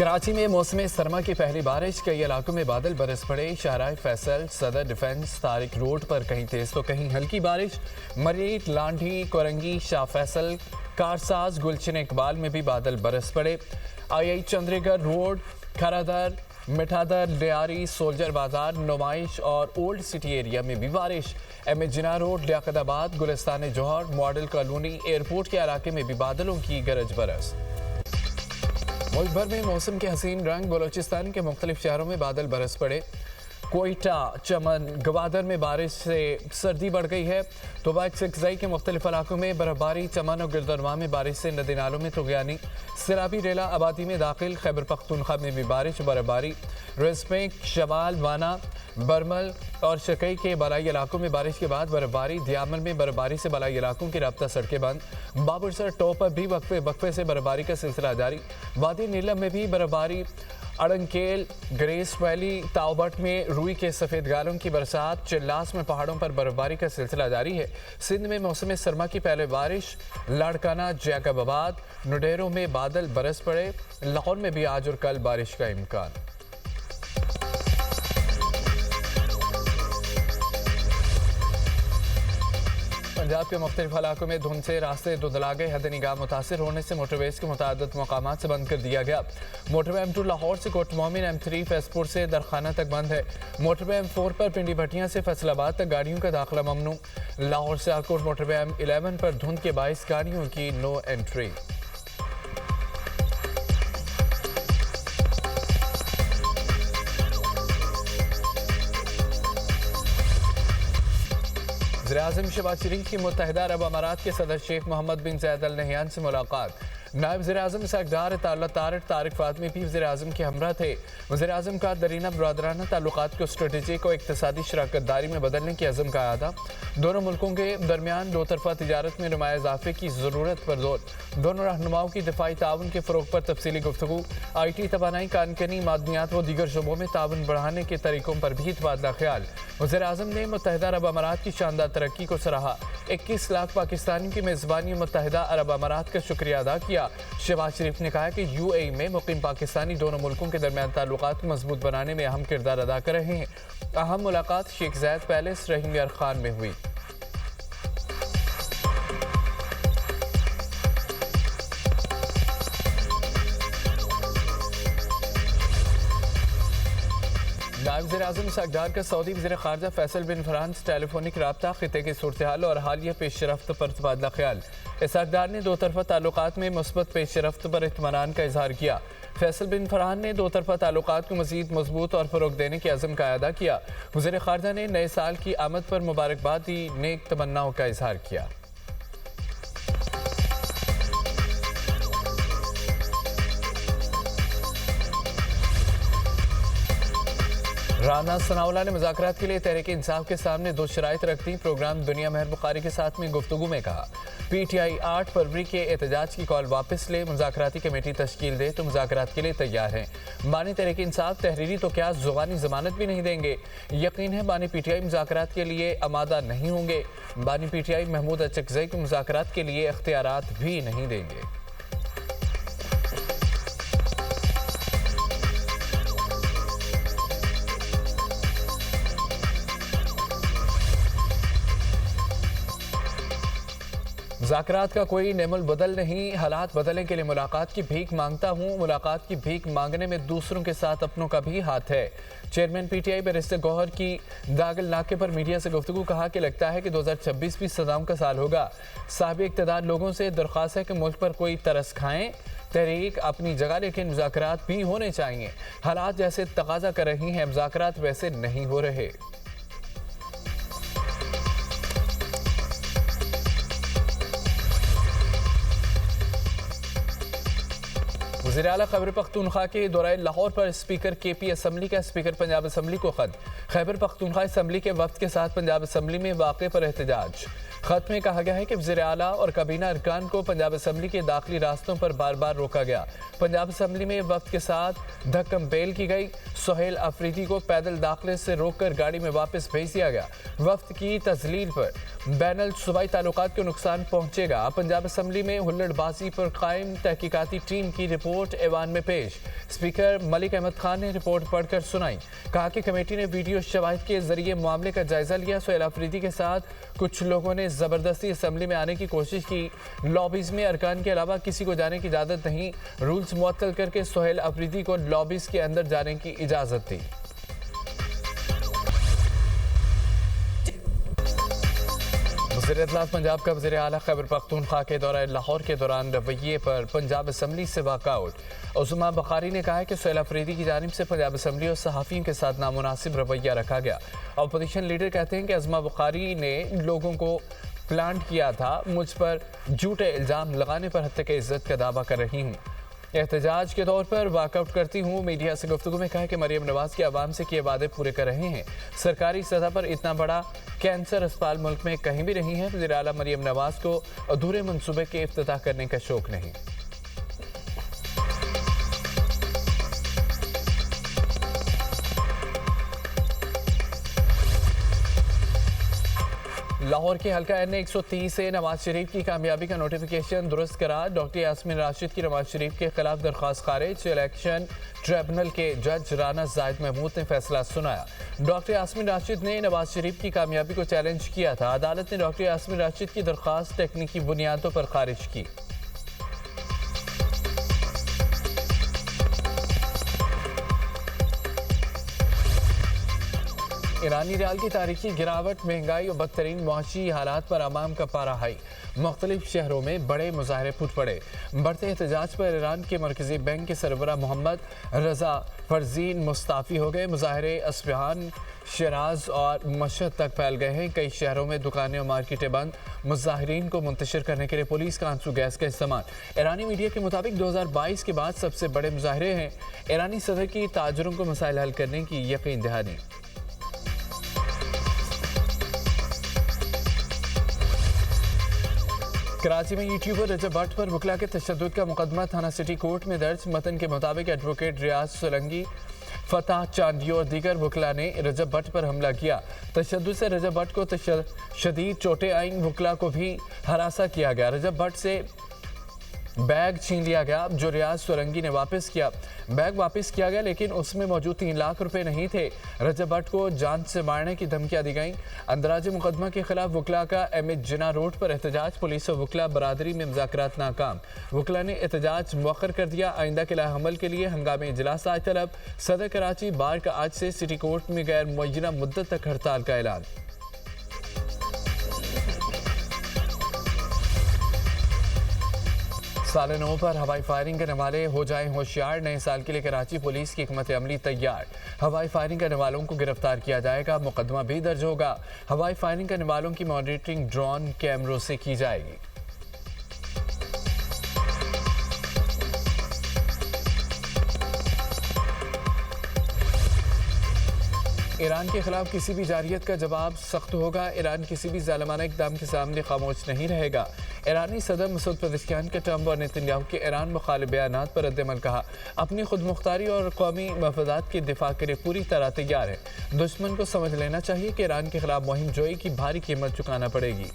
कराची में मौसम सरमा की पहली बारिश, कई इलाकों में बादल बरस पड़े। शाहराह फैसल, सदर डिफेंस, तारिक रोड पर कहीं तेज तो कहीं हल्की बारिश। मरीट, लांढी, कोरंगी, शाह फैसल, कारसाज, गुलशन इकबाल में भी बादल बरस पड़े। I Chundrigar road, Kharadar, Mithadar, Lyari, soldier Bazaar, Numaish और ओल्ड सिटी एरिया में भी बारिश। M A Jinnah road, Liaquatabad, Gulistan Jauhar, model colony, airport के इलाके में भी बादलों की गरज बरस। मुल्क भर में मौसम के हसीन रंग, बलोचिस्तान के मुख्तलिफ शहरों में बादल बरस पड़े। कोयटा, चमन, गवादर में बारिश से सर्दी बढ़ गई है। तोबाक सिकजई के मुख्तलिफ इलाकों में बर्फबारी, चमन और गिरदरवा में बारिश से नदी नालों में तुगयानी। सिराबी रेला आबादी में दाखिल, खैबर पख्तूनख्वा में भी बारिश बर्फबारी। रिस्पेक, शमाल, वाना, बरमल और शकई के बलाई इलाकों में बारिश के बाद बर्फबारी। दियामल में बर्फबारी से बलाई इलाकों की रब्ता सड़कें बंद। बाबरसर टॉप पर भी वक्फे से बर्फबारी का सिलसिला जारी। वादी नीलम में भी बर्फबारी। अड़ंकेल, ग्रेस वैली, ताओबट में रुई के सफ़ेद गालों की बरसात। चिल्लास में पहाड़ों पर बर्फबारी का सिलसिला जारी है। सिंध में मौसम सरमा की पहले बारिश। लाड़काना, जैकबाबाद, नुडेरों में बादल बरस पड़े। लाहौर में भी आज और कल बारिश का इम्कान। पंजाब के मुख्तलिफ इलाकों में धुंध से रास्ते धुंधला गए। हद निगाह मुतासर होने से मोटरवेज के मुतादद मकामात से बंद कर दिया गया। मोटरवे M2 लाहौर से कोट मोमिन, M3 फैसपुर से दरखाना तक बंद है। मोटरवे M4 पर पिंडी भटियां से फैसलाबाद तक गाड़ियों का दाखिला ममनू। लाहौर से आकोट मोटरवे M11 पर धुंध के बाइस गाड़ियों की नो एंट्री। वज़ीर-ए-आज़म शहबाज शरीफ की मुत्तहिदा अरब अमारात के सदर शेख मोहम्मद बिन ज़ायद अल नहयान से मुलाकात। नायब वज़ीर-ए-आज़म इसहाक़ डार तारिक फ़ातमी भी वज़ीर-ए-आज़म के हमरा थे। वज़ीर-ए-आज़म का दरीना बरदराना ताल्लुकात को स्ट्रेटेजिक और इक़्तिसादी शराकत दारी में बदलने की अज़म का आदा। दोनों मुल्कों के दरमियान दो तरफ़ा तिजारत में नुमाया इज़ाफ़े की ज़रूरत पर जोर। दोनों रहनुमाओं की दिफ़ाई ताउन के फ़रोग़ पर तफसीली गुफ्तगू। IT, तवानाई, कानकनी, मादनियात व दीगर शोबों में ताउन बढ़ाने के तरीक़ों पर भी तबादला ख्याल। वज़ीर-ए-आज़म ने मुत्तहिदा अरब अमारात की शानदार तरक्की को सराहा। 21 लाख पाकिस्तानियों की मेज़बानी मुत्तहिदा अरब अमारात का शुक्रिया अदा किया। शहबाज शरीफ ने कहा कि UAE में मुकीम पाकिस्तानी दोनों मुल्कों के दरमियान ताल्लुकात को मजबूत बनाने में अहम किरदार अदा कर रहे हैं। अहम मुलाकात शेख ज़ायद पैलेस, रहीम यार खान में हुई। नायब वज़ीर-ए-आज़म इसहाक़ डार का सऊदी वज़ीर ख़ारजा फैसल बिन फरहान से टेलीफोनिक रब्ता, ख़ित्ते की सूरत हाल और हालिया पेशरफ्त पर तबादला ख्याल। इसहाक़ डार ने दो तरफ़ा ताल्लुकात में मुस्बत पेशरफ्त पर इत्मीनान का इजहार किया। फैसल बिन फरहान ने दो तरफ़ा ताल्लुकात को मज़ीद मजबूत और फ़रोग़ देने के अज़म का अदा किया। वज़ीर ख़ारजा ने नए साल की आमद पर मुबारकबाद दी, नेक तमन्नाओं का इजहार किया। राना सनाउल्लाह ने मुज़ाकरात के लिए तहरीक इंसाफ के सामने दो शराइत रख दी। प्रोग्राम दुनिया मेहर बुखारी के साथ में गुफ्तगू में कहा, PTI 8 फरवरी के एहतजाज की कॉल वापस ले, मुज़ाकराती कमेटी तश्कील दे तो मुज़ाकरात के लिए तैयार हैं। बानी तहरीक इंसाफ तहरीरी तो क्या ज़ुबानी ज़मानत भी नहीं देंगे। यकीन है बानी PTI मुज़ाकरात के लिए आमादा नहीं होंगे। बानी PTI महमूद अचकज़ई को मुज़ाकरात के लिए इख्तियारात भी नहीं देंगे। मुज़ाकरात का कोई नेमुल बदल नहीं, हालात बदलने के लिए मुलाकात की भीख मांगता हूँ। मुलाकात की भीख मांगने में दूसरों के साथ अपनों का भी हाथ है। चेयरमैन PTI बैरिस्टर गौहर की दागल नाके पर मीडिया से गुफ्तगू, कहा कि लगता है कि 2026 भी सदाओं का साल होगा। साहिब इक़्तिदार लोगों से दरख्वास्त है कि मुल्क पर कोई तरस खाएं। तहरीक अपनी जगह, लेकिन मुज़ाकरात भी होने चाहिए। हालात जैसे तकाजा कर रही हैं, मुज़ाकरात वैसे नहीं हो रहे। वज़ीर आला खैबर पख्तूनख्वा के दौरान लाहौर पर स्पीकर KP असम्बली का स्पीकर पंजाब असम्बली को खत। खैबर पख्तूनख्वा असम्बली के वक्त के साथ पंजाब असम्बली में वाक़े पर एहतजाज। खत में कहा गया है कि वज़ीर आला और काबीना अरकान को पंजाब असम्बली के दाखिली रास्तों पर बार बार रोका गया। पंजाब असम्बली में वक्त के साथ धक्कम बेल की गई। सुहेल अफरीदी को पैदल दाखिले से रोककर गाड़ी में वापस भेज दिया गया। वक्त की तजलील पर बैनल सूबाई ताल्लुकात को नुकसान पहुंचेगा। पंजाब असम्बली में हुल्लड़बाजी पर कायम तहकीकाती टीम की रिपोर्ट। रिपोर्ट ऐवान में पेश। स्पीकर मलिक अहमद खान ने रिपोर्ट पढ़कर सुनाई। कहा कि कमेटी ने वीडियो शवाहिद के जरिए मामले का जायजा लिया। सोहेल अफरीदी के साथ कुछ लोगों ने जबरदस्ती असेंबली में आने की कोशिश की। लॉबीज में अरकान के अलावा किसी को जाने की इजाजत नहीं। रूल्स मुअत्तल करके सोहेल अफरीदी को लॉबीज के अंदर जाने की इजाजत दी। वज़ीर इत्तलात पंजाब का वज़ीर आला खैबर पख्तूनख्वा के दौरे लाहौर के दौरान रवैये पर पंजाब असम्बली से वाकआउट। उस्मा बुखारी ने कहा है कि सोहेल अफरीदी की जानिब से पंजाब असम्बली और सहाफ़ियों के साथ नामुनासिब रवैया रखा गया। अपोजिशन लीडर कहते हैं कि उस्मा बुखारी ने लोगों को प्लांट किया था। मुझ पर झूठे इल्ज़ाम लगाने पर हत्या इज्जत का दावा कर रही हूँ। एहतजाज के तौर पर वाकआउट करती हूँ। मीडिया से गुफ्तगू में कहा कि मरियम नवाज के आवाम से किए वादे पूरे कर रहे हैं। सरकारी सतह पर इतना बड़ा कैंसर अस्पताल मुल्क में कहीं भी नहीं है। वज़ीर आला मरियम नवाज को अधूरे मनसूबे के इफ्तिताह करने का शौक नहीं। लाहौर के हल्का N 130 से नवाज शरीफ की कामयाबी का नोटिफिकेशन दुरुस्त करार। डॉक्टर यास्मीन राशिद की नवाज शरीफ के खिलाफ दरख्वास्त खारिज। इलेक्शन ट्रिब्यूनल के जज राना जाहिद महमूद ने फैसला सुनाया। डॉक्टर यास्मीन राशिद ने नवाज शरीफ की कामयाबी को चैलेंज किया था। अदालत ने डॉक्टर यास्मीन राशिद की दरख्वास्त टेक्निकी बुनियादों पर खारिज की। ईरानी रियाल की तारीखी गिरावट, महंगाई और बदतरीन मुआशी हालात पर अवाम का पारा हाई। मुख्तलिफ शहरों में बड़े मुजाहरे फूट पड़े। बढ़ते एहतजाज पर ईरान के मरकजी बैंक के सरबराह मोहम्मद रजा फरजीन मुस्ताफ़ी हो गए। मुजाहरे अस्फहान, शिराज और मशहद तक फैल गए हैं। कई शहरों में दुकानें और मार्केटें बंद। मुजाहरीन को मुंतशिर करने के लिए पुलिस का आंसू गैस का इस्तेमाल। ईरानी मीडिया के मुताबिक 2022 के बाद सबसे बड़े मुजाहरे हैं। ईरानी सदर की ताजरों को मसाइल हल करने की यकीन दहानी। कराची में यूट्यूबर रजब भट्ट पर वकला के तशद्दुद का मुकदमा थाना सिटी कोर्ट में दर्ज। मतन के मुताबिक एडवोकेट रियाज सोलंकी, फतह चांदी और दीगर वकला ने रजब भट्ट पर हमला किया। तशद्दुद से रजब भट्ट को शदीद चोटें आईं। वकला को भी हरासा किया गया। रजब भट्ट से बैग छीन लिया गया जो रियाज सोलंकी ने वापस किया। बैग वापस किया गया लेकिन उसमें मौजूद 3 लाख रुपए नहीं थे। रजब भट्ट को जान से मारने की धमकियां दी गईं। अंदराज मुकदमा के खिलाफ वकला का एमएच जिना रोड पर एहतजाज। पुलिस और वकला बरादरी में मुज़ाकरात नाकाम। वकला ने एहतजाज मुअख्खर कर दिया। आइंदा के लाहमल के लिए हंगामी इजलास आज तलब। सदर कराची बार का आज से सिटी कोर्ट में गैर मुअय्यना मुद्दत तक हड़ताल का ऐलान। साल 9 पर हवाई फायरिंग करने वाले हो जाएं होशियार। नए साल के लिए कराची पुलिस की हिकमत अमली तैयार। हवाई फायरिंग करने वालों को गिरफ्तार किया जाएगा। मुकदमा भी दर्ज होगा। हवाई फायरिंग करने वालों की मॉनिटरिंग ड्रोन कैमरों से की जाएगी। ईरान के खिलाफ किसी भी जारियत का जवाब सख्त होगा। ईरान किसी भी जालिमाना इक़दाम के सामने खामोश नहीं रहेगा। ईरानी सदर मसूद पेज़ेश्कियान के ट्रंप और नेतन्याहू के ईरान मुखालिफ बयानात पर रद्द-ए-अमल। कहा, अपनी खुद मुख्तारी और कौमी मफादात के दिफा के लिए पूरी तरह तैयार है। दुश्मन को समझ लेना चाहिए कि ईरान के खिलाफ मुहिम जोई की भारी कीमत चुकाना पड़ेगी।